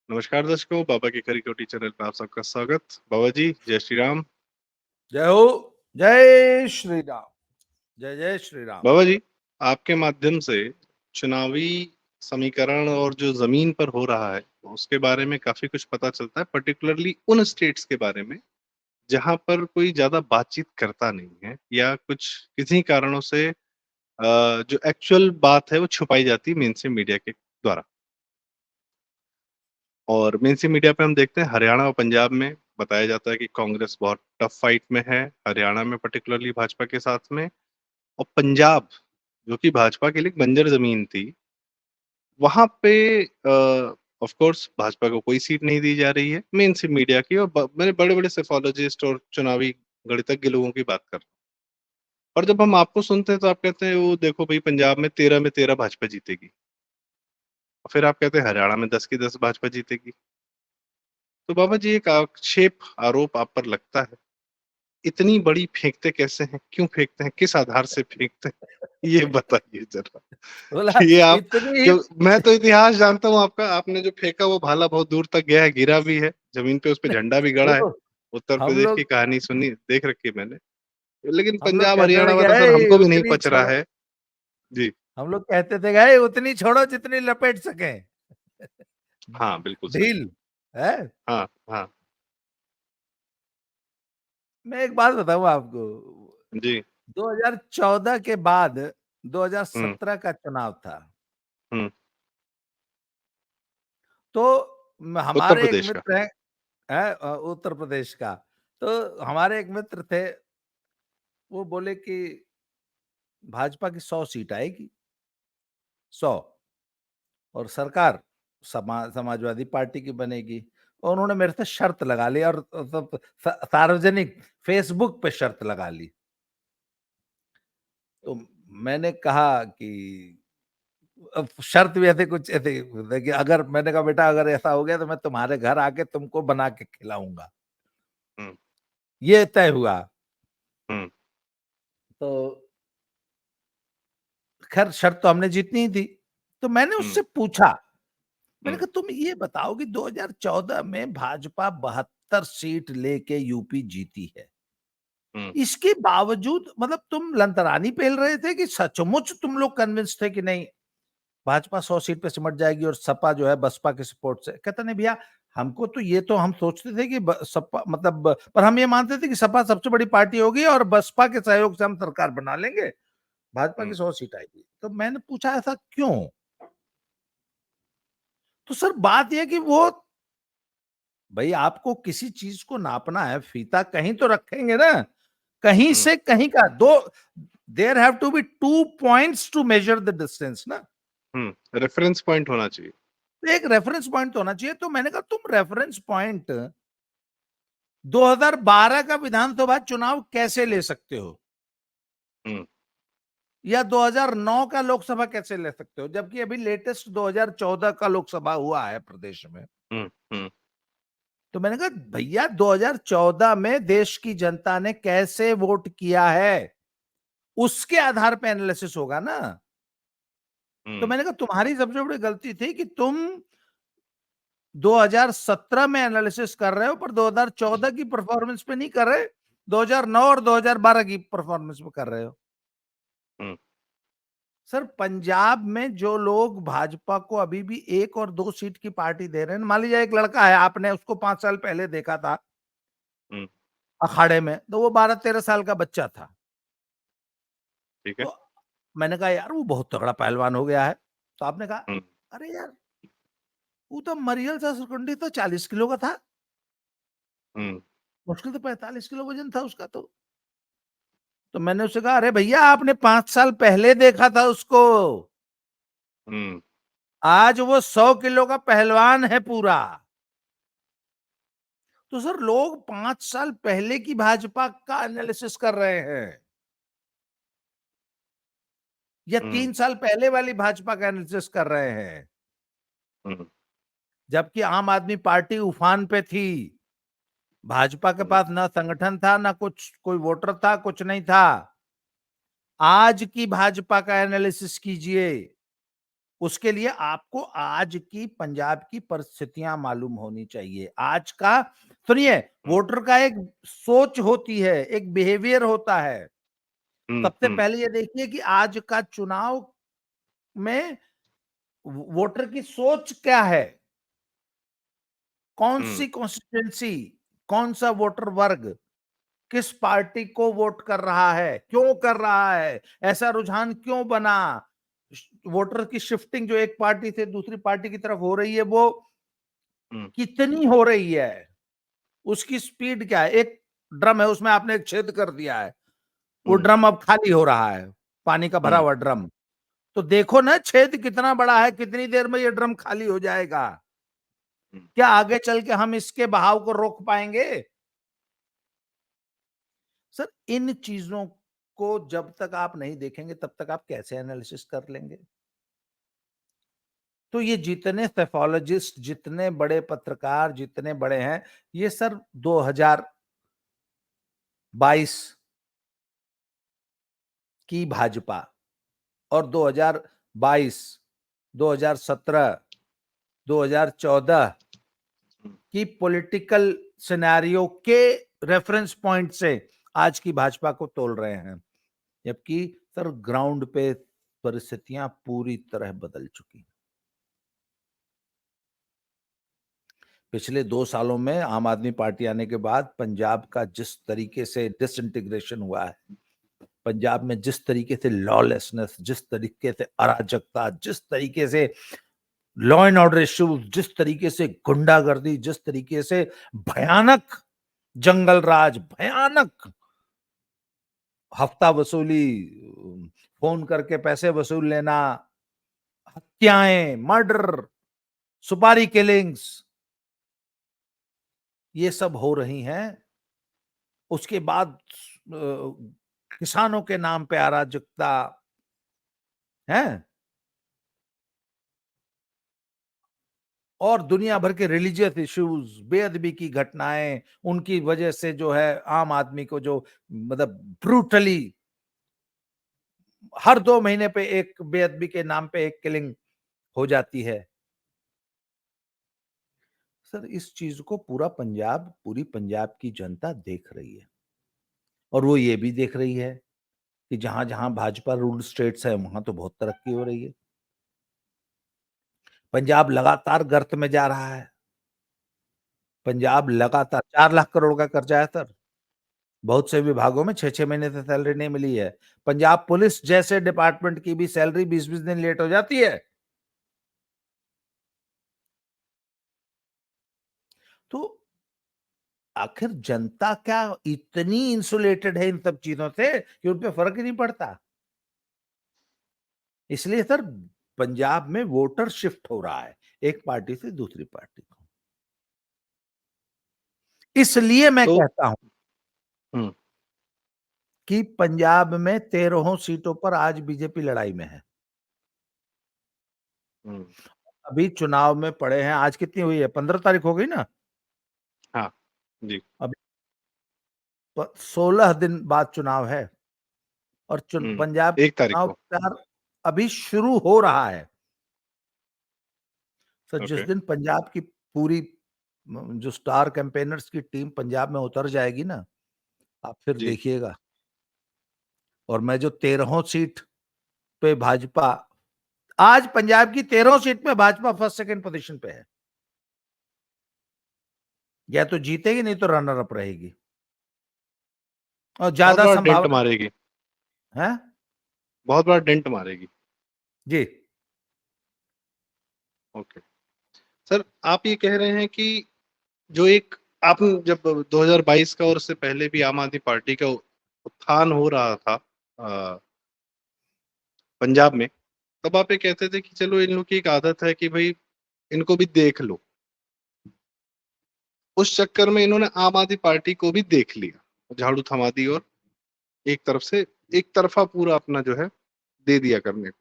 नमस्कार दर्शकों, बाबा की खरी खोटी चैनल पे आप सबका स्वागत। बाबा जी, जय श्री राम। जय हो, जय श्री राम, जय जय श्री राम। बाबा जी, आपके माध्यम से चुनावी समीकरण और जो जमीन पर हो रहा है उसके बारे में काफी कुछ पता चलता है, पर्टिकुलरली उन स्टेट्स के बारे में जहां पर कोई ज्यादा बातचीत करता नहीं है या कुछ किसी कारणों से जो एक्चुअल बात है वो छुपाई जाती है मेन स्ट्रीम मीडिया के द्वारा। और मेन स्ट्रीम मीडिया पे हम देखते हैं हरियाणा और पंजाब में बताया जाता है कि कांग्रेस बहुत टफ फाइट में है, हरियाणा में पर्टिकुलरली भाजपा के साथ में। और पंजाब जो कि भाजपा के लिए एक बंजर जमीन थी, वहां पे ऑफ कोर्स भाजपा को कोई सीट नहीं दी जा रही है मेन स्ट्रीम मीडिया की। और मैंने बड़े बड़े सेफोलॉजिस्ट और चुनावी गणितज्ञ लोगों की बात कर रहा हूं। और जब हम आपको सुनते हैं तो आप कहते हैं वो देखो भाई, पंजाब में 13 भाजपा जीतेगी, और फिर आप कहते हैं हरियाणा में 10 की 10 भाजपा जीतेगी। तो बाबा जी, एक आक्षेप आरोप आप पर लगता है, इतनी बड़ी फेंकते कैसे हैं, क्यों फेंकते हैं, किस आधार से फेंकते हैं, ये बताइए जरा। बोला कि ये आप, इतनी क्यों, मैं तो इतिहास जानता हूँ आपका, आपने जो फेंका वो भाला बहुत दूर तक गया है, गिरा भी है जमीन पे, उस पे झंडा भी गड़ा है। देखो, उत्तर हम प्रदेश की लोग कहानी सुनी, देख रखी है मैंने। लेकिन हम लोग पंजाब कहते थे हरियाणा वाला सर गए हमको भी नहीं उतनी पच रहा छोड़ो, है। जी। हम लोग कहते थे गए उतनी छोड़ो जितनी लपेट सके। हाँ, बिल्कुल सही। ढील है। हाँ, हाँ। मैं एक बात बताऊं आपको, जी। 2014 के बाद हम्म, 2017 का चुनाव था। हम्म। तो उत्तर हमारे एक प्रदेश का। मित्र है उत्तर प्रदेश का। तो हमारे एक मित्र थे, वो बोले कि भाजपा की 100 सीट आएगी, 100, और सरकार समाजवादी पार्टी की बनेगी। और उन्होंने मेरे से शर्त लगा ली, और सार्वजनिक फेसबुक पे शर्त लगा ली। तो मैंने कहा कि अब शर्त भी ऐसे कुछ ऐसे कि अगर, मैंने कहा बेटा अगर ऐसा हो गया तो मैं तुम्हारे घर आके तुमको बना के खिलाऊंगा। हम्म, ये तय हुआ। हम्म, तो खैर शर्त तो हमने जीतनी ही थी। तो मैंने हम्म, उससे पूछा, मैंने हम्म, कहा तुम ये बताओ कि 2014 में भाजपा 72 सीट लेके यूपी जीती है, हम्म, इसके बावजूद मतलब तुम लंतरानी पेल रहे थे कि सचमुच तुम लोग कन्विंस थे कि नहीं भाजपा 100 सीट पे सिमट जाएगी और सपा जो है बसपा के सपोर्ट से? कहता नहीं भैया, हमको तो ये तो हम सोचते थे कि सपा मतलब, पर हम ये मानते थे कि सपा सबसे बड़ी पार्टी होगी और बसपा के सहयोग से हम सरकार बना लेंगे, भाजपा की हम्म, 100 सीट आएगी। तो मैंने पूछा ऐसा क्यों? तो सर बात यह कि वो, भाई आपको किसी चीज को नापना है, फीता कहीं तो रखेंगे ना, कहीं हम्म, से कहीं का दो, there have to be 2 points to measure the distance ना। रेफरेंस पॉइंट होना चाहिए। तो एक रेफरेंस पॉइंट तो होना चाहिए। तो मैंने कहा तुम रेफरेंस पॉइंट 2012 का विधानसभा चुनाव कैसे ले सकते हो, हम्म, या 2009 का लोकसभा कैसे ले सकते हो, जबकि अभी लेटेस्ट 2014 का लोकसभा हुआ है प्रदेश में। हम्म, हम्म, तो मैंने कहा भैया 2014 में देश की जनता ने कैसे वोट किया है, उसके आधार पर एनालिसिस होगा ना। तो हम्म, मैंने कहा तुम्हारी सबसे बड़ी गलती थी कि तुम 2017 में एनालिसिस कर रहे हो पर 2014 की परफॉर्मेंस पे नहीं कर रहे, 2009 और 2012 की परफॉर्मेंस पे कर रहे हो। हम्म, सर पंजाब में जो लोग भाजपा को अभी भी 1 और 2 सीट की पार्टी दे रहे हैं, मान लीजिए एक लड़का है, आपने उसको 5 साल पहले देखा था हम्म, अखाड़े में, तो वो 12-13 साल का बच्चा था। ठीक है। तो मैंने कहा यार वो बहुत तगड़ा पहलवान हो गया है। तो आपने कहा हम्म, अरे यार वो तो मरियल सरकुंडी तो 40 किलो का था, हम्म, मुश्किल तो 45 किलो वजन था उसका। तो मैंने उससे कहा अरे भैया आपने 5 साल पहले देखा था उसको, हम्म, आज वो 100 किलो का पहलवान है पूरा। तो सर लोग 5 साल पहले की भाजपा का एनालिसिस कर रहे हैं, या हम्म, 3 साल पहले वाली भाजपा का एनालिसिस कर रहे हैं, हम्म, जबकि आम आदमी पार्टी उफान पे थी। भाजपा के हम्म, पास ना संगठन था, ना कुछ कोई वोटर था, कुछ नहीं था। आज की भाजपा का एनालिसिस कीजिए, उसके लिए आपको आज की पंजाब की परिस्थितियां मालूम होनी चाहिए। आज का सुनिए, हुँ, वोटर का एक सोच होती है, एक बिहेवियर होता है। हुँ, सबसे हुँ, पहले ये देखिए कि आज का चुनाव में वोटर की सोच क्या है? कौन हुँ, सी कॉन्स्टिट्यूएंसी, कौन सा वोटर वर्ग किस पार्टी को वोट कर रहा है, क्यों कर रहा है, ऐसा रुझान क्यों बना? वोटर की शिफ्टिंग जो एक पार्टी से दूसरी पार्टी की तरफ हो रही है, वो हुँ, कितनी हो रही है? उसकी स्पीड क्या है? एक ड्रम है, उसमें आपने एक छेद कर दिया है, वो हुँ, ड्रम अब खाली हो रहा है, पानी का भरा हुँ, हुआ ड्रम। तो देखो ना छेद कितना बड़ा है, कितनी देर में ये ड्रम खाली हो जाएगा। हुँ। क्या आगे चल के हम इसके बहाव को रोक पाएंगे? सर, इन चीजों को जब तक आप नहीं देखेंगे तब तक आप कैसे एनालिसिस कर लेंगे? तो ये जितने पैथोलॉजिस्ट, जितने बड़े पत्रकार, जितने बड़े हैं, ये सर 2022 की भाजपा और 2022, 2017, 2014 हुँ, की पॉलिटिकल सिनेरियो के रेफरेंस पॉइंट से आज की भाजपा को तोल रहे हैं। जबकि सर ग्राउंड पे परिस्थितियां पूरी तरह बदल चुकी हैं। पिछले 2 सालों में आम आदमी पार्टी आने के बाद पंजाब का जिस तरीके से डिसइंटीग्रेशन हुआ है, पंजाब में जिस तरीके से लॉलेसनेस, जिस तरीके से अराजकता, जिस तरीके से लॉ एंड ऑर्डर इश्यूज, जिस तरीके से गुंडागर्दी, जिस तरीके से भयानक जंगल राज, भयानक हफ्ता वसूली, फोन करके पैसे वसूल लेना, हत्याएं, मर्डर, सुपारी किलिंग्स, ये सब हो रही हैं। उसके बाद किसानों के नाम पे अराजकता है, और दुनिया भर के रिलीजियस इश्यूज, बेअदबी की घटनाएं, उनकी वजह से जो है आम आदमी को जो मतलब ब्रूटली हर 2 महीने पे एक बेअदबी के नाम पे एक किलिंग हो जाती है। सर इस चीज को पूरी पंजाब की जनता देख रही है, और वो ये भी देख रही है कि जहां जहां भाजपा रूल्ड स्टेट्स है वहां तो बहुत तरक्की हो रही है। पंजाब लगातार गर्त में जा रहा है। पंजाब लगातार 4 लाख करोड़ का कर्जा है सर। बहुत से विभागों में 6-6 महीने से सैलरी नहीं मिली है। पंजाब पुलिस जैसे डिपार्टमेंट की भी सैलरी 20-20 दिन लेट हो जाती है। तो आखिर जनता क्या इतनी इंसुलेटेड है इन सब चीजों से कि उन पे फर्क ही नहीं पड़ता? इसलिए सर पंजाब में वोटर शिफ्ट हो रहा है एक पार्टी से दूसरी पार्टी को। इसलिए मैं तो कहता हूं हुँ, कि पंजाब में 13 सीटों पर आज बीजेपी लड़ाई में है। हुँ, अभी चुनाव में पड़े हैं, आज कितनी हुई है, 15 तारीख हो गई ना? हाँ, जी, अभी 16 दिन बाद चुनाव है, और हुँ, पंजाब 1 तारीख चुनाव को, प्रचार अभी शुरू हो रहा है। तो जिस ओके, दिन पंजाब की पूरी जो स्टार कैंपेनर्स की टीम पंजाब में उतर जाएगी ना, आप फिर जी, देखिएगा। और मैं जो 13 सीट पे भाजपा, आज पंजाब की 13 सीट पे भाजपा फर्स्ट सेकंड पोजीशन पे है। या तो जीतेगी, नहीं तो रनर अप रहेगी, और बहुत ज्यादा बड़ा डेंट संभावना मारेगी, है। बहुत बड़ा डेंट मारेगी, जी। ओके। सर, आप ये कह रहे हैं कि जो एक आप जब 2022 का और उससे पहले भी आम आदमी पार्टी का उत्थान हो रहा था पंजाब में, तब आप ये कहते थे कि चलो इन लोग की एक आदत है कि भई इनको भी देख लो। उस चक्कर में इन्होंने आम आदमी पार्टी को भी देख लिया, झाड़ू थमा दी और एक तरफ से एक तरफ़ा पूरा अपना जो है दे दिया करने को।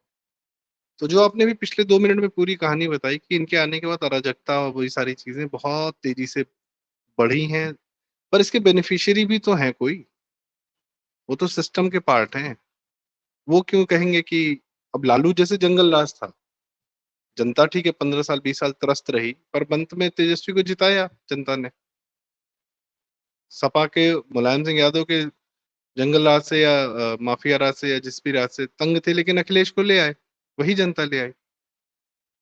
तो जो आपने भी पिछले 2 मिनट में पूरी कहानी बताई कि इनके आने के बाद अराजकता और वही सारी चीज़ें बहुत तेज़ी से बढ़ी हैं, पर इसके बेनिफिशियरी भी तो हैं कोई, वो तो सिस्टम के पार्ट हैं। वो क्यों कहेंगे कि अब लालू जैसे जंगल राज था, जनता ठीक है 15 साल 20 साल त्रस्त रही, पर अंत में तेजस्वी को जिताया जनता ने। सपा के मुलायम सिंह यादव के जंगल राज से या माफिया राज से या जिस भी राज से तंग थे, लेकिन अखिलेश को ले आए, वही जनता ले आई।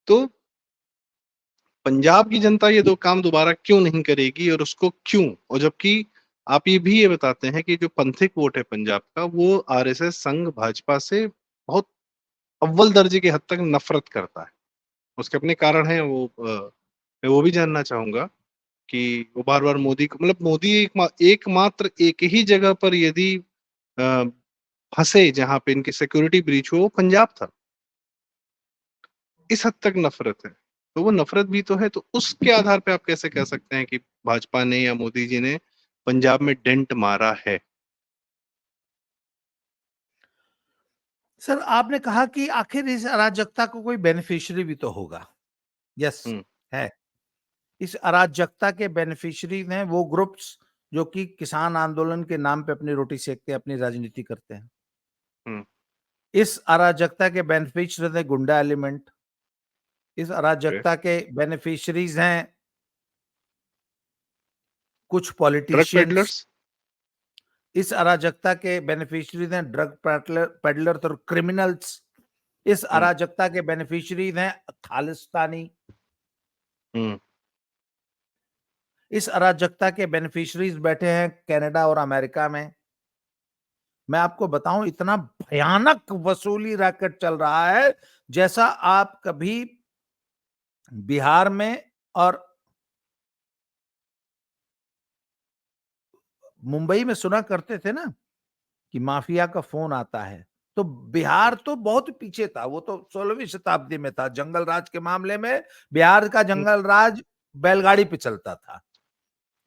तो पंजाब की जनता ये दो काम दोबारा क्यों नहीं करेगी, और उसको क्यों? और जबकि आप ये बताते हैं कि जो पंथिक वोट है पंजाब का, वो आरएसएस संघ भाजपा से बहुत अव्वल दर्जे की हद तक नफरत करता है। उसके अपने कारण हैं, मैं वो भी जानना चाहूंगा कि वो बार बार मोदी को, मतलब मोदी एकमात्र एक ही जगह पर यदि अ, फंसे जहां पे इनकी सिक्योरिटी ब्रीच हो, वो पंजाब था। इस हद तक नफरत है। तो वो नफरत भी तो है, तो उसके आधार पे आप कैसे कह सकते हैं कि भाजपा ने या मोदी जी ने पंजाब में डेंट मारा है? सर, आपने कहा कि आखिर इस अराजकता को कोई बेनिफिशियरी भी तो होगा। यस, हम्म। है। इस अराजकता के बेनिफिशियरीज हैं वो ग्रुप्स जो कि किसान आंदोलन के नाम पे अपनी रोटी सेकते हैं, अपनी राजनीति करते हैं। हम्म। इस अराजकता के बेनिफिशियरीज हैं गुंडा एलिमेंट। इस ओके। अराजकता के बेनिफिशियरीज हैं कुछ ड्रग पॉलिटिशियंस। पेडलर्स। इस अराजकता के बेनिफिशियरीज हैं ड्रग पेडलर्स और क्रिमिनल्स। इस हम्म। अराजकता के बेनिफिशियरीज हैं खालिस्तानी। हम्म। इस अराजकता के बेनिफिशियरीज बैठे हैं कनाडा और अमेरिका में। मैं आपको बताऊं, इतना भयानक वसूली रैकेट चल रहा है जैसा आप कभी बिहार में और मुंबई में सुना करते थे ना कि माफिया का फोन आता है। तो बिहार तो बहुत पीछे था, वो तो 16वीं शताब्दी में था जंगल राज के मामले में। बिहार का हम्म। जंगल राज बैलगाड़ी पे चलता था।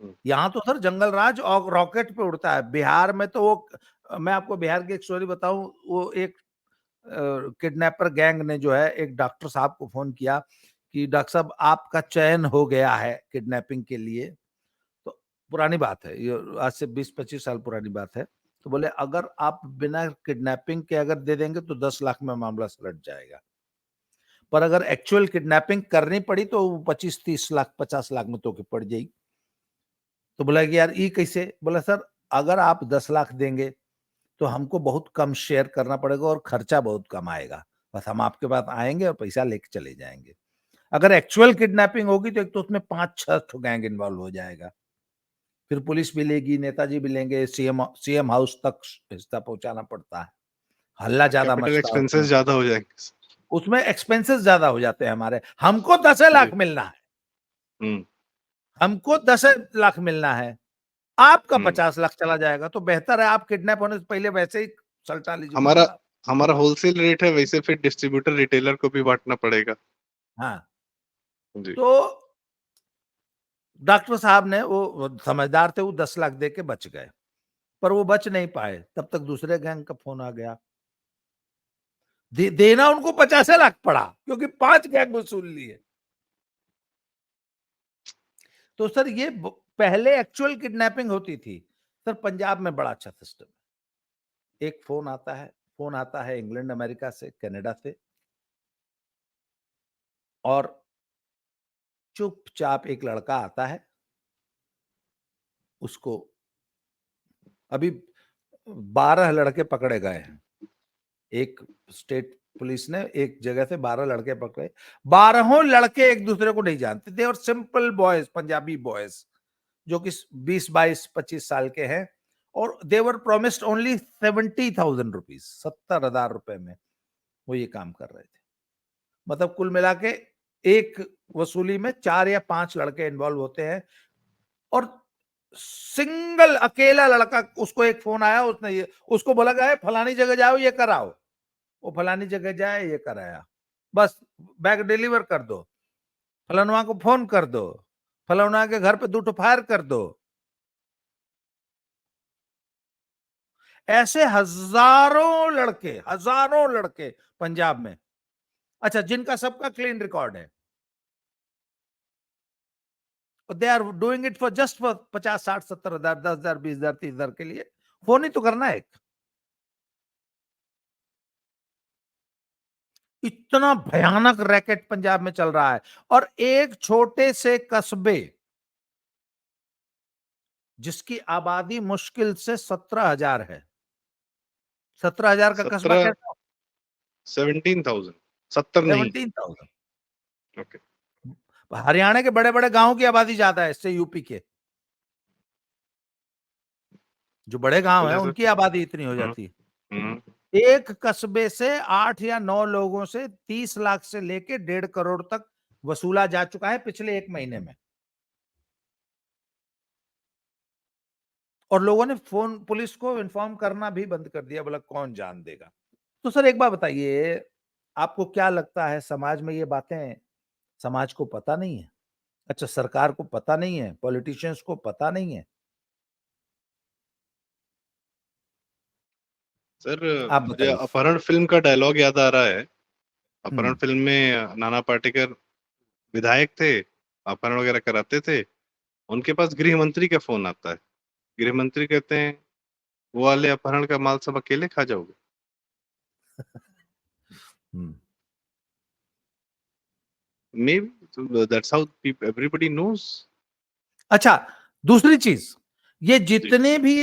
हम्म। यहाँ तो सर जंगल राज और रॉकेट पे उड़ता है। बिहार में तो वो, मैं आपको बिहार की एक स्टोरी बताऊं, वो एक किडनैपर गैंग ने जो है एक डॉक्टर साहब को फोन किया कि डॉक्टर साहब आपका चयन हो गया है किडनैपिंग के लिए। तो पुरानी बात है ये, आज से 20-25 साल पुरानी बात है। तो बोले अगर आप बिना किडनैपिंग के अगर दे देंगे तो 10 लाख में मामला सुलझ जाएगा, पर अगर एक्चुअल किडनैपिंग करनी पड़ी तो 25-30 लाख 50 लाख में तो के पड़ जाएगी। तो बोला कि यार ये कैसे? बोला सर अगर आप 10 लाख देंगे तो हमको बहुत कम शेयर करना पड़ेगा और खर्चा बहुत कम आएगा। बस हम आपके पास आएंगे और पैसा लेके चले जाएंगे। अगर एक्चुअल किडनैपिंग होगी तो एक तो उसमें 5-6 ठो गैंग इन्वॉल्व हो जाएगा। फिर पुलिस भी लेगी, नेताजी भी लेंगे, सीएम हाउस तक रिश्ता पहुंचाना पड़ता है, हल्ला ज्यादा कैपिटल मचता है एक्सपेंसेस उसमें। ज्यादा हो जाएंगे। उसमें एक्सपेंसेस ज्यादा हो जाते हैं हमारे। हमको 10 जी। लाख मिलना है, हम्म। हमको 10 लाख मिलना है, आपका हम्म। 50 लाख चला जाएगा। तो बेहतर है आप किडनैप होने से पहले वैसे ही सल्टा लीजिए हमारा मामला। हमारा होलसेल रेट है, वैसे फिर डिस्ट्रीब्यूटर रिटेलर को भी बांटना पड़ेगा। हाँ, जी। तो डॉक्टर साहब ने, वो समझदार थे, वो 10 लाख दे के बच गए। पर वो बच नहीं पाए, तब तक दूसरे गैंग का फोन आ गया। देना उनको 50 लाख पड़ा क्योंकि 5 गैंग वसूल लिए। तो सर ये पहले एक्चुअल किडनैपिंग होती थी। सर पंजाब में बड़ा अच्छा सिस्टम है। एक फोन आता है इंग्लैंड अमेरिका से, कनाडा से, और चुपचाप एक लड़का आता है। उसको अभी 12 लड़के पकड़े गए हैं। एक स्टेट पुलिस ने एक जगह से 12 लड़के पकड़े। 12 लड़के एक दूसरे को नहीं जानते थे और सिंपल बॉयज, पंजाबी बॉयज जो कि 20-22-25 साल के हैं। और देवर प्रोमिस्ड ओनली 70,000 रुपीज, 70,000 रुपए में वो ये काम कर रहे थे। मतलब कुल मिला के एक वसूली में 4 या 5 लड़के इन्वॉल्व होते हैं। और सिंगल अकेला लड़का, उसको एक फोन आया, उसने ये उसको बोला गया फलानी जगह जाओ ये कराओ। वो फलानी जगह जाए, ये कराया, बस बैग डिलीवर कर दो, फलानवा को फोन कर दो, फलाना के घर पे 2 ठो फायर कर दो। ऐसे हजारों लड़के पंजाब में। अच्छा, जिनका सबका क्लीन रिकॉर्ड है, they are doing it for just for 50-60-70 हजार, 10,000 20,000 30,000 के लिए। फोन ही तो करना है एक। इतना भयानक रैकेट पंजाब में चल रहा है। और एक छोटे से कस्बे जिसकी आबादी मुश्किल से 17,000 है। 17,000 का कस्बा 17 कैसा? 17,000 70 नहीं। 17,000। ओके। हरियाणा के बड़े बड़े गांव की आबादी ज्यादा है इससे, यूपी के जो बड़े गांव सिंपल हैं है सर। उनकी आबादी इतनी हो हम्म। जाती है। हम्म। एक कस्बे से 8 या 9 लोगों से 30 लाख से लेके 1.5 करोड़ तक वसूला जा चुका है पिछले 1 महीने में। और लोगों ने फोन पुलिस को इन्फॉर्म करना भी बंद कर दिया, बोला कौन जान देगा। तो सर एक बात बताइए, आपको क्या लगता है समाज में ये बातें समाज को पता नहीं है? अच्छा, सरकार को पता नहीं है, पॉलिटिशियंस को पता नहीं है? सर, आप मुझे बताइए। अपहरण फिल्म का डायलॉग याद आ रहा है। अपहरण हम्म। फिल्म में नाना पाटेकर विधायक थे, अपहरण वगैरह कराते थे। उनके पास गृह मंत्री का फोन आता है। गृह मंत्री कहते हैं, वो वाले अपहरण का माल सब अकेले खा जाओगे। हम्म। मे दैट्स हाउ एवरीबॉडी नोज। अच्छा, दूसरी चीज, ये जी। जितने भी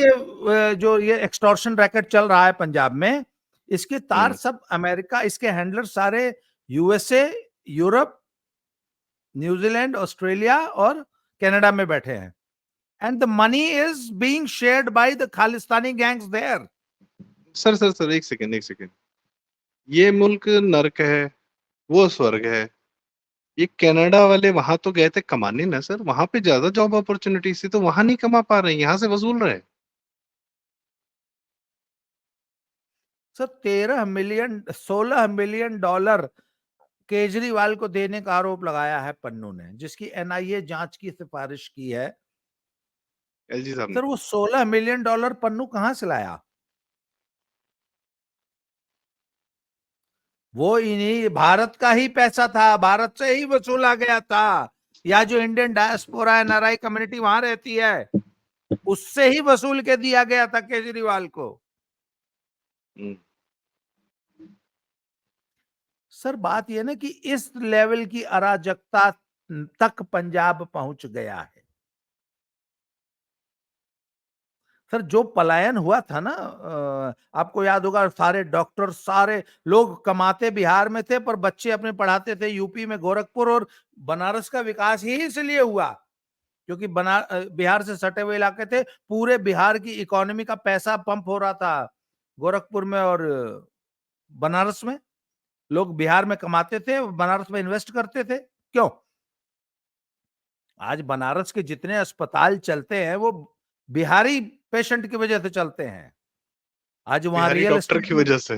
जो ये एक्सटॉर्शन रैकेट चल रहा है पंजाब में, इसके तार हम्म। सब अमेरिका, इसके हैंडलर सारे यूएसए, यूरोप, न्यूजीलैंड, ऑस्ट्रेलिया और कनाडा में बैठे हैं। And the money is being shared by the Khalistani gangs there. Sir एक सेकंड, एक सेकंड। ये मुल्क नर्क है, वो स्वर्ग है। ये कनाडा वाले वहां तो गए थे कमाने ना सर, वहां पे ज्यादा जॉब अपॉर्चुनिटी थी, तो वहां नहीं कमा पा रहे हैं, यहाँ से वसूल रहे हैं। सर 13 मिलियन, $16 मिलियन केजरीवाल को देने का आरोप लगाया है पन्नू ने, जिसकी एनआईए जांच की सिफारिश की है। एलजी साहब ने। सर वो $16 मिलियन पन्नू कहां से लाया? वो इन्हीं भारत का ही पैसा था, भारत से ही वसूला गया था। या जो इंडियन डायस्पोरा है, नाराई कम्युनिटी वहां रहती है, उससे ही वसूल के दिया गया था केजरीवाल को। हम्म। सर बात यह ना कि इस लेवल की अराजकता तक पंजाब पहुंच गया है। सर जो पलायन हुआ था ना, आपको याद होगा, सारे डॉक्टर, सारे लोग कमाते बिहार में थे पर बच्चे अपने पढ़ाते थे यूपी में, गोरखपुर और बनारस का विकास ही इसलिए हुआ क्योंकि बिहार से सटे हुए इलाके थे। पूरे बिहार की इकोनॉमी का पैसा पंप हो रहा था गोरखपुर में और बनारस में। लोग बिहार में कमाते थे, बनारस में इन्वेस्ट करते थे। क्यों? आज बनारस के जितने अस्पताल चलते हैं वो बिहारी पेशेंट की वजह से चलते हैं। आज वहां बिहारी रियल डॉक्टर एस्टेट की भी, वजह से।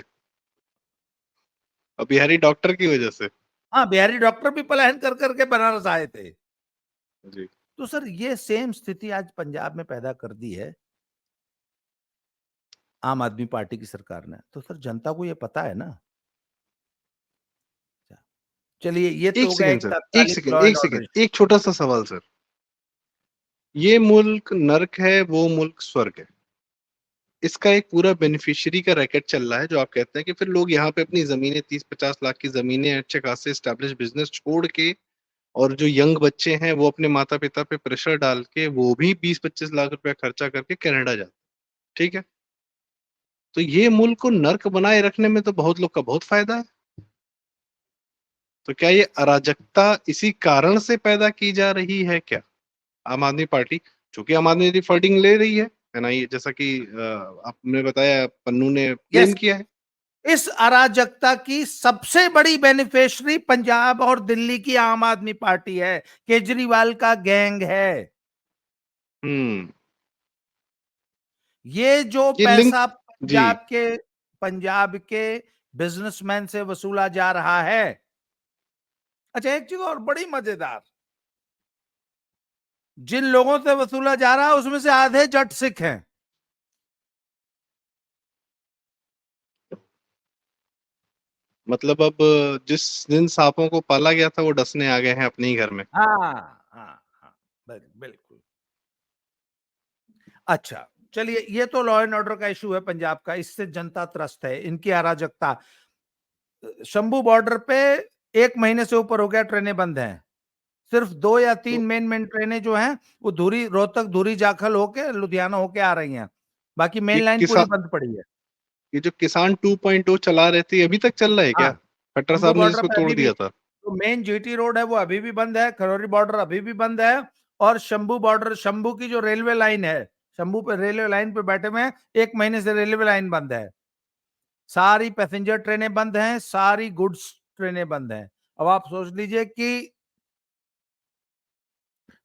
और बिहारी डॉक्टर की वजह से। हाँ, बिहारी डॉक्टर भी पलायन कर करके बनारस आए थे। जी। तो सर ये सेम स्थिति आज पंजाब में पैदा कर दी है आम आदमी पार्टी की सरकार ने। तो सर जनता को ये पता है ना। चलिए, ये तो एक हो गया सेकंड एक सर, एक तात्कालिक सेकंड, लॉ एक एंड ऑर्डर सेकंड, इशू। एक छोटा सा सवाल सर। ये मुल्क नर्क है, वो मुल्क स्वर्ग है। इसका एक पूरा बेनिफिशियरी का रैकेट चल रहा है, जो आप कहते हैं कि फिर लोग यहाँ पे अपनी जमीनें, 30-50 लाख की जमीनें अच्छे खासे स्टैब्लिश बिजनेस छोड़ के, और जो यंग बच्चे हैं वो अपने माता पिता पे प्रेशर डाल के वो भी 20-25 लाख रुपया खर्चा करके कनाडा जाते। ठीक है। तो ये मुल्क को नर्क बनाए रखने में तो बहुत लोग का बहुत फायदा है। तो क्या ये अराजकता इसी कारण से पैदा की जा रही है क्या? आम आदमी पार्टी, चूंकि आम आदमी पार्टी फंडिंग ले रही है ना, ये जैसा कि आपने बताया, पन्नू ने यस, क्लेम किया है। इस अराजकता की सबसे बड़ी बेनिफिशियरी पंजाब और दिल्ली की आम आदमी पार्टी है, केजरीवाल का गैंग है। हम्म। ये जो ये लिंक। पैसा जी। पंजाब के बिजनेसमैन से वसूला जा रहा है। अच्छा, एक चीज और बड़ी मजेदार, जिन लोगों से वसूला जा रहा है उसमें से आधे जट सिख हैं। मतलब अब जिस दिन सांपों को पाला गया था वो डसने आ गए हैं अपने ही घर में। हाँ, हाँ, हाँ, बिल्कुल। अच्छा, चलिए, ये तो लॉ एंड ऑर्डर का इशू है पंजाब का, इससे जनता त्रस्त है, इनकी अराजकता। शंभू बॉर्डर पे 1 महीने से ऊपर हो गया ट्रेनें बंद हैं। सिर्फ 2 या 3 तो मेन ट्रेनें जो हैं, वो धुरी रोहतक, धुरी जाखल होके लुधियाना होके आ रही हैं। बाकी ये मेन लाइन पूरी किसान बंद पड़ी है। ये जो किसान 2.0 चला रहे थे, अभी तक चल रहा है क्या? हाँ, खट्टर शंभू साहब ने बॉर्डर जिसको पे तोड़ अभी भी दिया था। जो मेन जीटी रोड है वो अभी भी बंद है, खरौरी बॉर्डर अभी भी बंद है, और शंभू बॉर्डर, शंभू की जो रेलवे लाइन है, शंभू पे रेलवे लाइन पे बैठे हुए हैं, 1 महीने से रेलवे लाइन बंद है। सारी पैसेंजर ट्रेनें बंद हैं, सारी गुड्स ट्रेनें बंद हैं। अब आप सोच लीजिए कि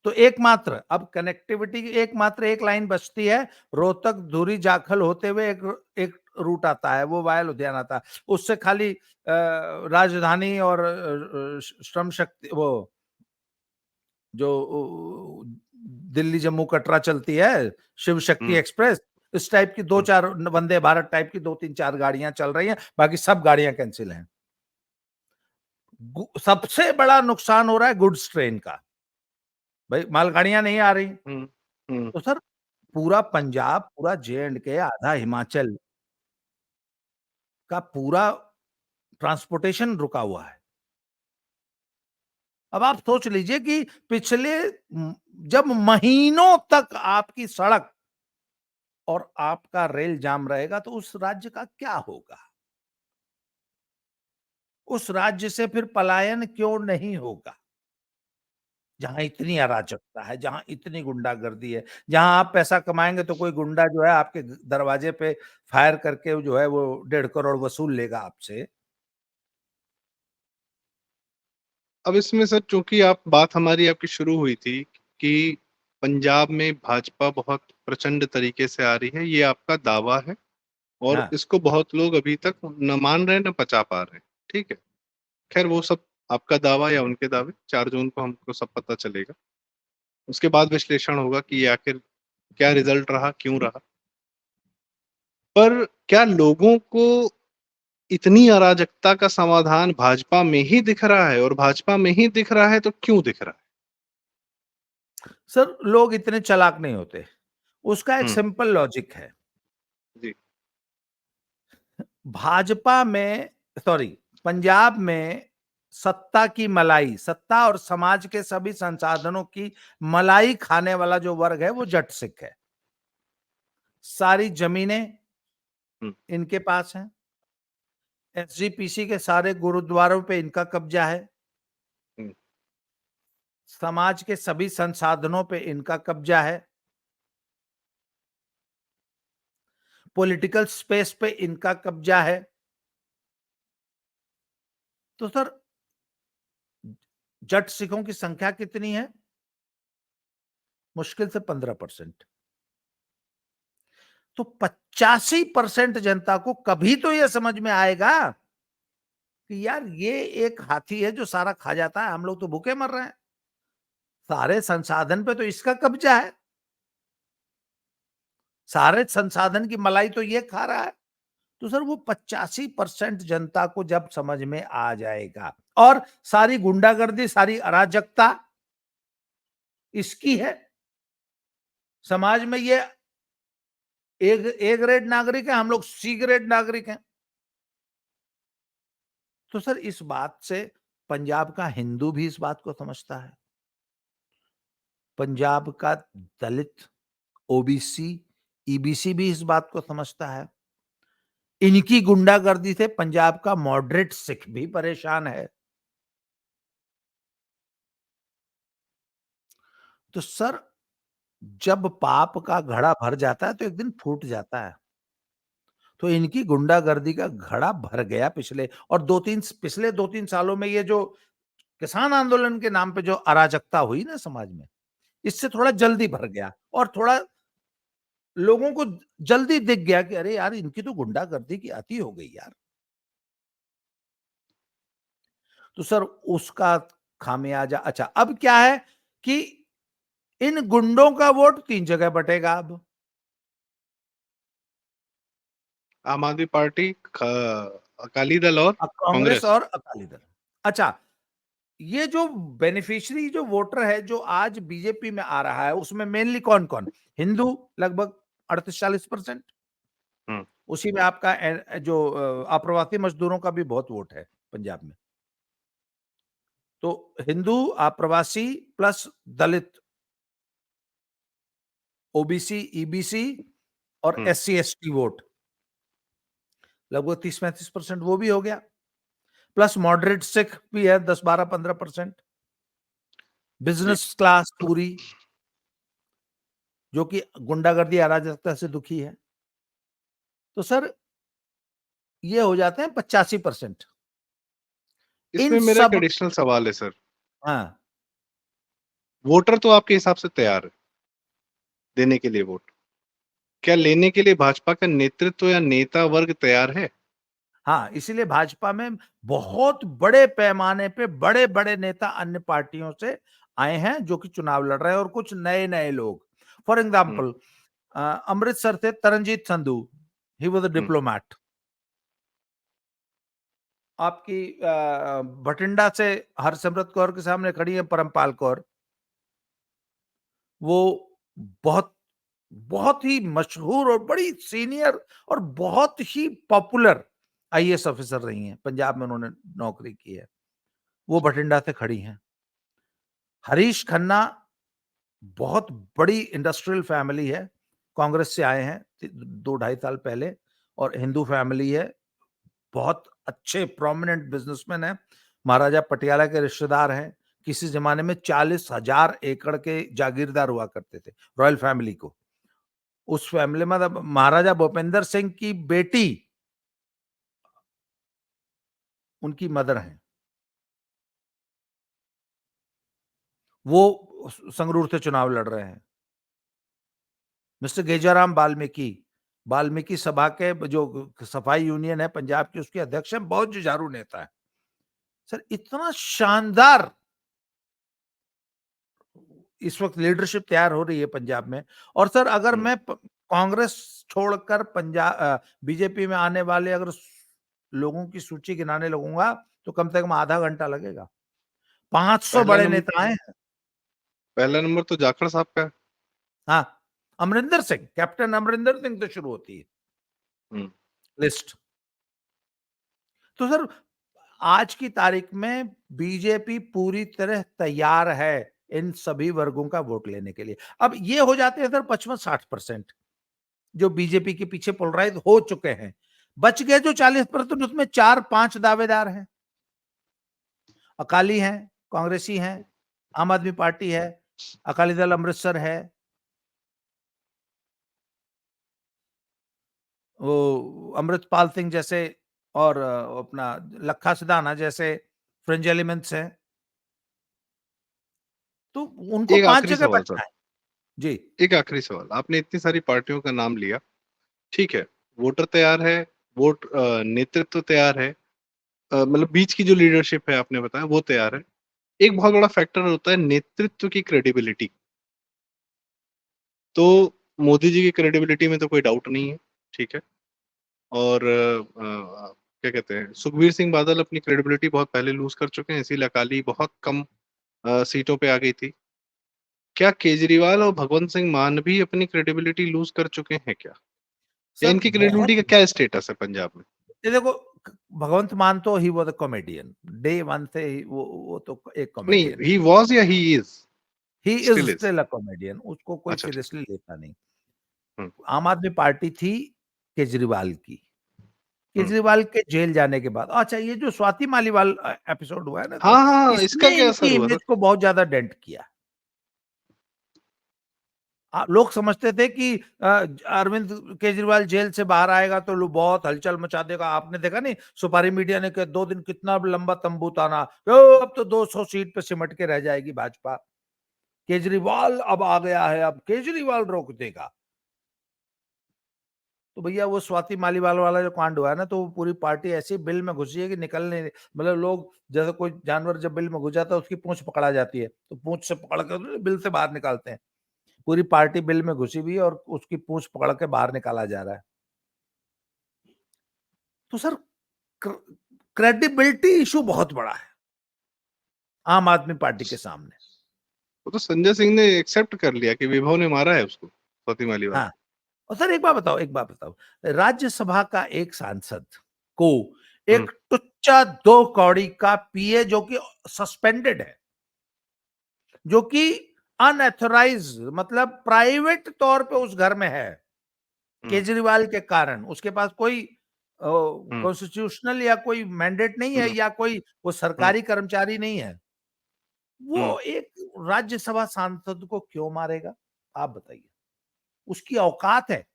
तो एकमात्र अब कनेक्टिविटी की एकमात्र एक लाइन बचती है, रोहतक धुरी जाखल होते हुए एक एक रूट आता है, वो वाया लुधियाना आता है। उससे खाली राजधानी और श्रम शक्ति, वो जो दिल्ली जम्मू कटरा चलती है, शिव शक्ति हुँ। एक्सप्रेस, इस टाइप की दो हुँ। चार वंदे भारत टाइप की 2-3-4 गाड़ियां चल रही हैं, बाकी सब गाड़ियां कैंसिल हैं। सबसे बड़ा नुकसान हो रहा है गुड्स ट्रेन का, भाई मालगाड़ियां नहीं आ रही। हुँ। हुँ। तो सर पूरा पंजाब, पूरा जे एंड के, आधा हिमाचल का पूरा ट्रांसपोर्टेशन रुका हुआ है। अब आप सोच लीजिए कि पिछले जब महीनों तक आपकी सड़क और आपका रेल जाम रहेगा, तो उस राज्य का क्या होगा? उस राज्य से फिर पलायन क्यों नहीं होगा? जहां इतनी अराजकता है, जहां इतनी गुंडागर्दी है, जहां आप पैसा कमाएंगे तो कोई गुंडा जो है आपके दरवाजे पे फायर करके जो है वो 1.5 करोड़ वसूल लेगा आपसे। अब इसमें सर, चूँकि आप बात हमारी आपकी शुरू हुई थी कि पंजाब में भाजपा बहुत प्रचंड तरीके से आ रही है, ये आपका दावा है और हाँ, इसको बहुत लोग अभी तक न मान रहे हैं, न पचा पा रहे हैं, ठीक है? ख़ैर वो सब आपका दावा या उनके दावे, 4 जून को हमको सब पता चलेगा। उसके बाद विश्लेषण होगा कि ये आखिर क्या रिज़ल्ट रहा, क्यों रहा? पर क्या लोगों को इतनी अराजकता का समाधान भाजपा में ही दिख रहा है, और भाजपा में ही दिख रहा है तो क्यों दिख रहा है? सर लोग इतने चालाक नहीं होते। उसका एक हुँ। सिंपल लॉजिक है। जी। भाजपा में, सॉरी, पंजाब में सत्ता की मलाई, सत्ता और समाज के सभी संसाधनों की मलाई खाने वाला जो वर्ग है वो जट सिख है। सारी जमीनें हुँ। इनके पास हैं। एसजीपीसी के सारे गुरुद्वारों पे इनका कब्जा है। हुँ। समाज के सभी संसाधनों पे इनका कब्जा है। पॉलिटिकल स्पेस पे इनका कब्जा है। तो सर जट सिखों की संख्या कितनी है? मुश्किल से 15%। तो 85% जनता को कभी तो यह समझ में आएगा कि यार ये एक हाथी है जो सारा खा जाता है, हम लोग तो भूखे मर रहे हैं, सारे संसाधन पे तो इसका कब्जा है, सारे संसाधन की मलाई तो ये खा रहा है। तो सर वो 85% जनता को जब समझ में आ जाएगा, और सारी गुंडागर्दी, सारी अराजकता इसकी है, समाज में ये ए ग्रेड नागरिक है, हम लोग सी ग्रेड नागरिक हैं। तो सर इस बात से पंजाब का हिंदू भी इस बात को समझता है, पंजाब का दलित, ओबीसी, ईबीसी भी इस बात को समझता है। इनकी गुंडागर्दी से पंजाब का मॉडरेट सिख भी परेशान है। तो सर जब पाप का घड़ा भर जाता है तो एक दिन फूट जाता है। तो इनकी गुंडागर्दी का घड़ा भर गया पिछले, और 2-3 पिछले 2-3 सालों में ये जो किसान आंदोलन के नाम पे जो अराजकता हुई ना समाज में, इससे थोड़ा जल्दी भर गया, और थोड़ा लोगों को जल्दी दिख गया कि अरे यार इनकी तो गुंडागर्दी की अति हो गई यार। तो सर उसका खामियाजा, अच्छा अब क्या है कि इन गुंडों का वोट 3 जगह बटेगा अब। आम आदमी पार्टी, अकाली दल और कांग्रेस कांग्रेस। और अकाली दल। अच्छा, ये जो बेनिफिशियरी जो वोटर है जो आज बीजेपी में आ रहा है, उसमें मेनली कौन-कौन? हिंदू लगभग 38-40%, हुँ। उसी में आपका जो अप्रवासी मजदूरों का भी बहुत वोट है पंजाब में। तो हिंदू, अप्रवासी प्लस दलित, ओबीसी, ईबीसी और एससी एसटी वोट लगभग 30-35% वो भी हो गया। प्लस मॉडरेट सिख भी है 10-12-15%। जी। बिजनेस क्लास पूरी, जो कि गुंडागर्दी अराजकता से दुखी है। तो सर ये हो जाते हैं 85%। इन इसमें मेरा एक सब, एडिशनल सवाल है सर। हाँ, वोटर तो आपके हिसाब से तैयार है देने के लिए वोट, क्या लेने के लिए भाजपा का नेतृत्व या नेता वर्ग तैयार है? हाँ, इसीलिए भाजपा में बहुत बड़े पैमाने पे बड़े-बड़े नेता अन्य पार्टियों से आए हैं, जो कि चुनाव लड़ रहे हैं, और कुछ नए-नए लोग। फॉर हुँ, एग्जाम्पल, अमृतसर थे Taranjit Sandhu, he was a hmm, diplomat. आपकी बठिंडा से हरसिमरत कौर के सामने खड़ी है परमपाल कौर। वो बहुत बहुत ही मशहूर और बड़ी सीनियर और बहुत ही पॉपुलर आईएएस ऑफिसर रही हैं। पंजाब में उन्होंने नौकरी की है। वो बठिंडा से खड़ी हैं। हरीश खन्ना बहुत बड़ी इंडस्ट्रियल फैमिली है, कांग्रेस से आए हैं 2 ढाई साल पहले, और हिंदू फैमिली है, बहुत अच्छे प्रोमिनेंट बिजनेसमैन हैं, महाराजा पटियाला के रिश्तेदार हैं। किसी जमाने में 40,000 एकड़ के जागीरदार हुआ करते थे रॉयल फैमिली को। उस फैमिली में महाराजा भूपेंद्र सिंह की बेटी उनकी मदर हैं। वो संगरूर से चुनाव लड़ रहे हैं। मिस्टर गेजाराम वाल्मीकि, वाल्मीकि सभा के जो सफाई यूनियन है पंजाब की, उसके अध्यक्ष हैं, बहुत जुझारू नेता है। सर इतना शानदार इस वक्त लीडरशिप तैयार हो रही है पंजाब में। और सर अगर हुँ। मैं कांग्रेस छोड़कर पंजाब बीजेपी में आने वाले अगर लोगों की सूची गिनाने लगूंगा तो कम से कम आधा घंटा लगेगा। 500 पहला बड़े नंबर नेता हैं। पहला नंबर तो जाखड़ साहब का है। हाँ, अमरिंदर सिंह, कैप्टन अमरिंदर सिंह से शुरू होती है हुँ, लिस्ट। तो सर आज की तारीख में बीजेपी पूरी तरह तैयार है इन सभी वर्गों का वोट लेने के लिए। अब ये हो जाते हैं सर 55-60% जो बीजेपी के पीछे पोलराइज हो चुके हैं। बच गए जो 40%, उसमें 4-5 दावेदार हैं। अकाली हैं, कांग्रेसी हैं, आम आदमी पार्टी है, अकाली दल अमृतसर है, वो अमृतपाल सिंह जैसे, और अपना लखा सिधाना जैसे फ्रिंज एलिमेंट्स हैं। तो उनको एक 5 आखिरी जगह सवाल सर, बचना है। जी। एक आखिरी सवाल। आपने इतनी सारी पार्टियों का नाम लिया, ठीक है, वोटर तैयार है, नेतृत्व तैयार है, मतलब बीच की जो लीडरशिप है आपने बताया वो तैयार है। एक बहुत बड़ा फैक्टर होता है नेतृत्व की क्रेडिबिलिटी। तो मोदी जी की क्रेडिबिलिटी में तो कोई डाउट नहीं है, ठीक है। और क्या कहते हैं, सुखबीर सिंह बादल अपनी क्रेडिबिलिटी बहुत पहले लूज़ कर चुके हैं, इसीलिए अकाली बहुत कम सीटों पे आ गई थी। क्या केजरीवाल और भगवंत सिंह मान भी अपनी क्रेडिबिलिटी लूज़ कर चुके हैं क्या? या सर इनकी क्रेडिबिलिटी का बहुत, क्या स्टेटस है पंजाब में? ये देखो, भगवंत मान तो ही was a comedian day one से ही, वो तो एक नहीं, कॉमेडियन ही है। वाज़ या he is? He is still is? Still a comedian, उसको कोई अच्छा ठीक। सीरियसली लेता नहीं। हुँ, आम आदमी पार्टी थी केजरीवाल की। हुँ। केजरीवाल के जेल जाने के बाद, अच्छा ये जो स्वाति मालीवाल एपिसोड हुआ है ना हाँ, सर, हाँ, हाँ, इसका इसने क्या असर इनकी हुआ सर? इमेज को बहुत ज्यादा डेंट किया। लोग समझते थे कि अरविंद केजरीवाल जेल से बाहर आएगा तो लोग बहुत हलचल मचा देगा। आपने देखा नहीं, सुपारी मीडिया ने 2 दिन कितना लंबा तंबू ताना, अब तो 200 सीट पे सिमट के रह जाएगी भाजपा, केजरीवाल अब आ गया है, अब केजरीवाल रोक देगा। तो भैया वो स्वाति मालीवाल वाला जो कांड हुआ है ना, तो वो पूरी पार्टी ऐसी बिल में घुसी है कि निकलने, मतलब लोग जैसे कोई जानवर जब बिल में घुस जाता है उसकी पूंछ पकड़ा जाती है, तो पूंछ से पकड़ कर बिल से बाहर निकालते हैं। पूरी पार्टी बिल में घुसी हुई है और उसकी पूंछ पकड़ के बाहर निकाला जा रहा है। तो सर क्रेडिबिलिटी इशू बहुत बड़ा है आम आदमी पार्टी के सामने। वो तो संजय सिंह ने एक्सेप्ट कर लिया कि विभव ने मारा है उसको, स्वाति मालीवाल हाँ, को। और सर एक बात बताओ, राज्यसभा का एक सांसद को हुँ, एक टुच्चा 2 कौड़ी का पीए जो कि सस्पेंडेड है, जो कि अनऑथराइज्ड मतलब प्राइवेट तौर पे उस घर में है, हुँ, केजरीवाल के कारण। उसके पास कोई हुँ, कॉन्स्टिट्यूशनल या कोई मैंडेट नहीं है हुँ, या कोई वो हुँ, सरकारी कर्मचारी नहीं है। हुँ। वो एक राज्यसभा सांसद को क्यों मारेगा? आप बताइए। उसकी औकात है।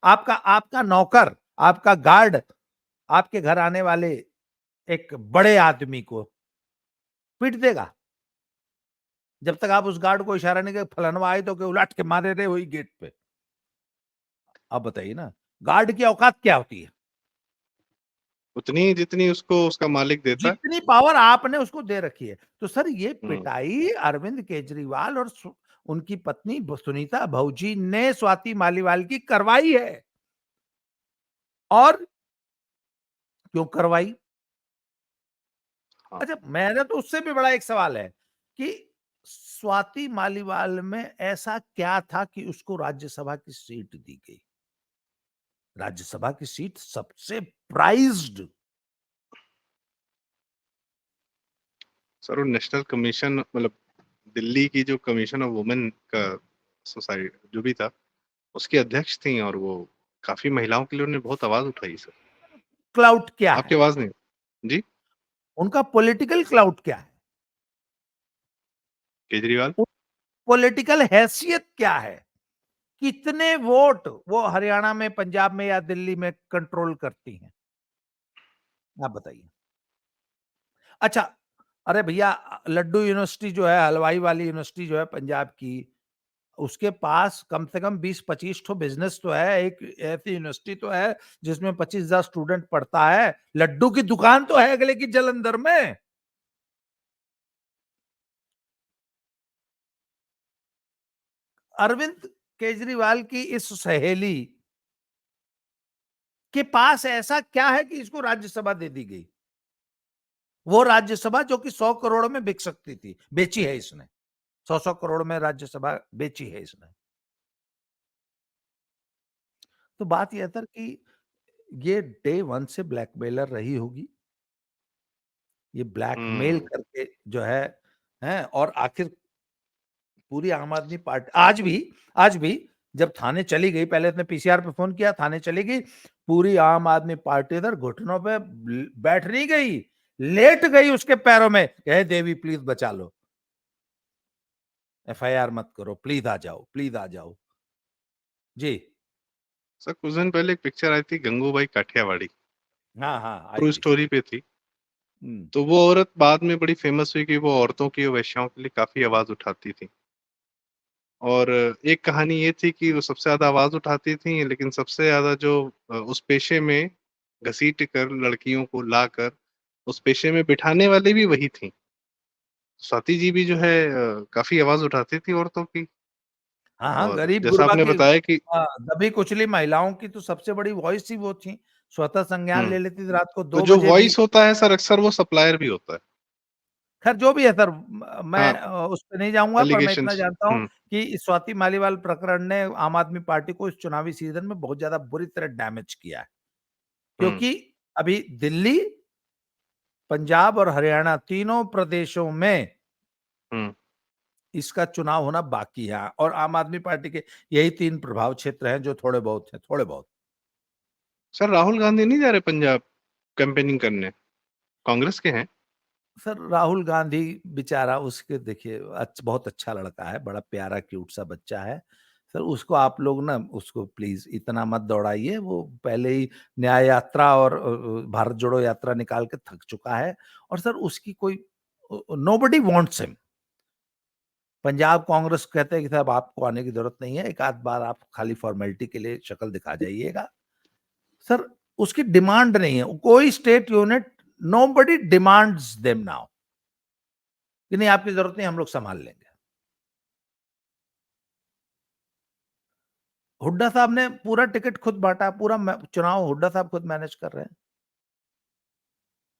आपका आपका नौकर, आपका गार्ड, आपके घर आने वाले एक बड़े आदमी को पीट देगा। जब तक आप उस गार्ड को इशारा नहीं करें, फलानवा आए तो के उलट के मारे रहे वही गेट पे। आप बताइए ना, गार्ड की औकात क्या होती है? उतनी ही जितनी उसको उसका मालिक देता है। जितनी पावर आपने उसको दे रखी है। तो सर ये हुँ, पिटाई अरविंद केजरीवाल और उनकी पत्नी सुनीता बहुजी ने स्वाति मालीवाल की करवाई है। और क्यों करवाई? हाँ। अच्छा, मेरा तो उससे भी बड़ा एक सवाल है कि स्वाति मालीवाल में ऐसा क्या था कि उसको राज्यसभा की सीट दी गई? राज्यसभा की सीट सबसे प्राइज्ड। सर वो नेशनल कमीशन मतलब दिल्ली की जो कमीशन ऑफ वुमेन का जो भी था, उसकी अध्यक्ष थीं और वो काफ़ी महिलाओं के लिए उन्होंने बहुत आवाज़ उठाई सर। क्लाउट क्या आपकी है? आवाज़ नहीं जी, उनका पॉलिटिकल क्लाउट क्या है? केजरीवाल? पॉलिटिकल हैसियत क्या है? कितने वोट वो हरियाणा में, पंजाब में या दिल्ली में कंट्रोल करती हैं? आप बताइए। अच्छा, अरे भैया लड्डू यूनिवर्सिटी जो है, हलवाई वाली यूनिवर्सिटी जो है पंजाब की, उसके पास कम से कम 20-25 ठो बिज़नेस तो है। एक ऐसी यूनिवर्सिटी तो है जिसमें 25,000 स्टूडेंट पढ़ता है। लड्डू की दुकान तो है अगले की जालंधर में। अरविंद केजरीवाल की इस सहेली के पास ऐसा क्या है कि इसको राज्यसभा दे दी गई? वो राज्यसभा जो कि 100 करोड़ में बिक सकती थी, बेची है इसने। 100-100 करोड़ में राज्यसभा बेची है इसने। तो बात यह है सर कि ये डे 1 से ब्लैकमेलर रही होगी। ये ब्लैकमेल हुँ, करके जो है, हैं? और आखिर पूरी आम आदमी पार्टी आज भी जब थाने चली गई, पहले इसने पीसीआर पे फ़ोन किया, थाने चली गई, पूरी आम आदमी पार्टी इधर घुटनों पे बैठ नहीं गई, लेट गई उसके पैरों में, "हे देवी प्लीज़ बचा लो। एफआईआर मत करो, प्लीज़ आ जाओ।" जी। सर कुछ दिन पहले एक पिक्चर आई थी गंगूबाई काठियावाड़ी, हाँ, हाँ, आई ट्रू थी। स्टोरी पे थी। हुँ। तो वो औरत बाद में बड़ी फ़ेमस हुई कि वो औरतों की, वेश्याओं के लिए काफ़ी आवाज़ उठाती थी। और एक कहानी ये थी कि वो सबसे ज़्यादा आवाज़ उठाती थीं, लेकिन सबसे ज़्यादा जो उस पेशे में घसीट कर लड़कियों को लाकर उस पेशे में बिठाने वाली भी वही थीं। स्वाति जी भी जो है काफ़ी आवाज़ उठाती थी औरतों की हाँ, हाँ, और जैसा गरीब-गुरबा आपने की बताया कि दबी-कुचली महिलाओं की तो सबसे बड़ी वॉइस ही वो थी। स्वतः संज्ञान हुँ, ले लेती थी रात को तो 2 जो बजे भी। वॉइस होता है सर अक्सर वो सप्लायर भी होता है। खैर जो भी है सर, मैं हाँ, उस पे नहीं जाऊँगा, पर मैं इतना एलिगेशंस जानता हूँ हुँ, कि इस स्वाति मालीवाल प्रकरण ने आम आदमी पार्टी को इस चुनावी सीज़न में बहुत ज़्यादा बुरी तरह डैमेज किया है। हुँ, क्योंकि अभी दिल्ली, पंजाब और हरियाणा तीनों प्रदेशों में हुँ। इसका चुनाव होना बाकी है और आम आदमी पार्टी के यही 3 प्रभाव क्षेत्र हैं जो थोड़े बहुत हैं, थोड़े बहुत। सर राहुल गांधी नहीं जा रहे पंजाब कैंपेनिंग करने, कांग्रेस के हैं। सर राहुल गांधी बेचारा, उसके देखिए बहुत अच्छा लड़का है, बड़ा प्यारा क्यूट सा बच्चा है। सर उसको आप लोग ना उसको प्लीज़ इतना मत दौड़ाइए, वो पहले ही न्याय यात्रा और भारत जोड़ो यात्रा निकाल के थक चुका है। और सर उसकी कोई nobody wants him. Punjab Congress कहते हैं कि साहब आपको आने की ज़रूरत नहीं है, एक आध बार आप खाली फॉर्मेलिटी के लिए शक्ल दिखा जाइएगा। सर उसकी डिमांड नहीं है, कोई state unit, nobody demands them now कि नहीं आपकी ज़रूरत नहीं, हम लोग सँभाल लेंगे। हुड्डा साहब ने पूरा टिकट खुद बाँटा, पूरा चुनाव हुड्डा साहब खुद मैनेज कर रहे हैं।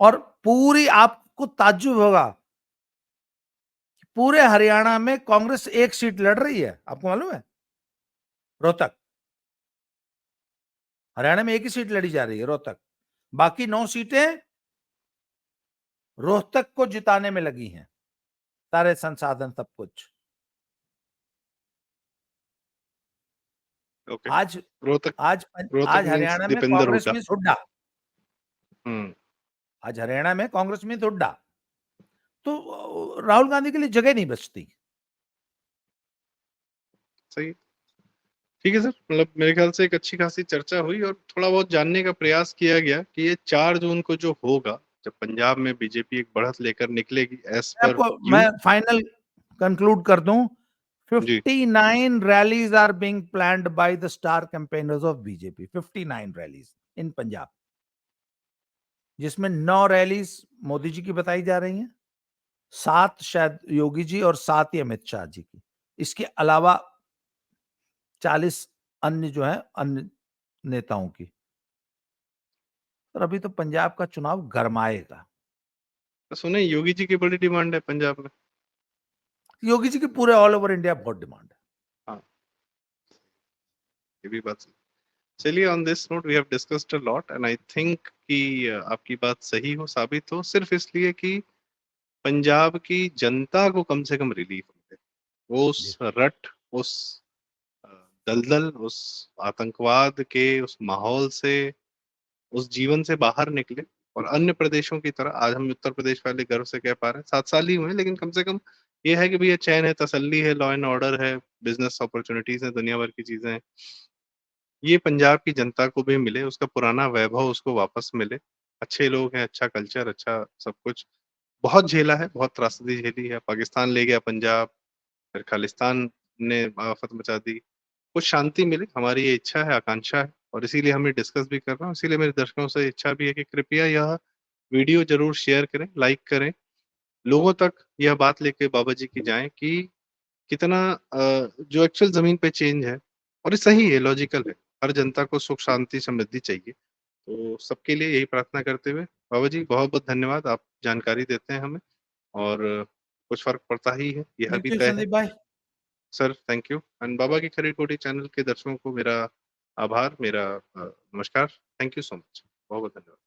और पूरी आपको ताज्जुब होगा, पूरे हरियाणा में कांग्रेस 1 सीट लड़ रही है, आपको मालूम है? रोहतक। हरियाणा में 1 ही सीट लड़ी जा रही है, रोहतक। बाकी 9 सीटें रोहतक को जिताने में लगी हैं, सारे संसाधन सब कुछ। ओके। आज रोहतक आज रोहतक आज मीन्स हरियाणा में दीपेंद्र कांग्रेस हुड्डा। मीन्स हुड्डा। हुँ, आज हरियाणा में कांग्रेस मीन्स हुड्डा। तो राहुल गांधी के लिए जगह नहीं बचती। सही है। ठीक है सर, मतलब मेरे ख्याल से एक अच्छी खासी चर्चा हुई और थोड़ा बहुत जानने का प्रयास किया गया कि ये 4 जून को जो होगा, जब पंजाब में बीजेपी एक बढ़त लेकर निकलेगी एज़ पर मैं यू। फाइनल कंक्लूड कर दूं, जी, 59 rallies are being planned by the star campaigners of BJP, 59 rallies in Punjab, जिसमें 9 रैलीज मोदी जी की बताई जा रही हैं, 7 शायद योगी जी और 7 ही अमित शाह जी की। इसके अलावा 40 अन्य जो है अन्य नेताओं की। और अभी तो पंजाब का चुनाव गरमाएगा। तो सुने योगी जी की बड़ी डिमांड है पंजाब में। योगी जी की पूरे ऑल ओवर इंडिया बहुत डिमांड है। हाँ, ये भी बात सही। चलिए on this note we have discussed a lot and I think कि आपकी बात सही हो साबित हो सिर्फ इसलिए कि पंजाब की जनता को कम से कम रिलीफ मिले। वो जी, उस रट, उस अ, दलदल, उस आतंकवाद के उस माहौल से, उस जीवन से बाहर निकले और अन्य प्रदेशों की तरह आज हम उत्तर प्रदेश वाले गर्व से कह पा रहे हैं 7 साल ही हुए हैं लेकिन कम से कम ये है कि भैया चैन है, तसल्ली है, लॉ एंड ऑर्डर है, बिज़नेस अपॉर्च्युनिटीज़ हैं, दुनिया भर की चीज़ें हैं। ये पंजाब की जनता को भी मिले, उसका पुराना वैभव उसको वापस मिले। अच्छे लोग हैं, अच्छा कल्चर, अच्छा सब कुछ। बहुत झेला है, बहुत त्रासदी झेली है, पाकिस्तान ले गया पंजाब, फिर खालिस्तान ने आफ़त मचा दी। कुछ शांति मिले, हमारी ये इच्छा है, आकांक्षा है और इसीलिए हम ये डिस्कस भी कर रहे हैं। इसीलिए मेरे दर्शकों से इच्छा भी है कि कृपया यह वीडियो ज़रूर शेयर करें, लाइक करें। लोगों तक यह बात लेके बाबा जी की जाए कि कितना जो एक्चुअल ज़मीन पे चेंज है और ये सही है, लॉजिकल है। हर जनता को सुख, शांति, समृद्धि चाहिए। तो सबके लिए यही प्रार्थना करते हुए बाबा जी बहुत-बहुत धन्यवाद। आप जानकारी देते हैं हमें और कुछ फ़र्क पड़ता ही है, यह थैंक भी यू तय है। संदीप भाई। सर थैंक यू एंड बाबा की खरी-खोटी चैनल के दर्शकों को मेरा आभार, मेरा नमस्कार। Thank you so much. बहुत-बहुत धन्यवाद।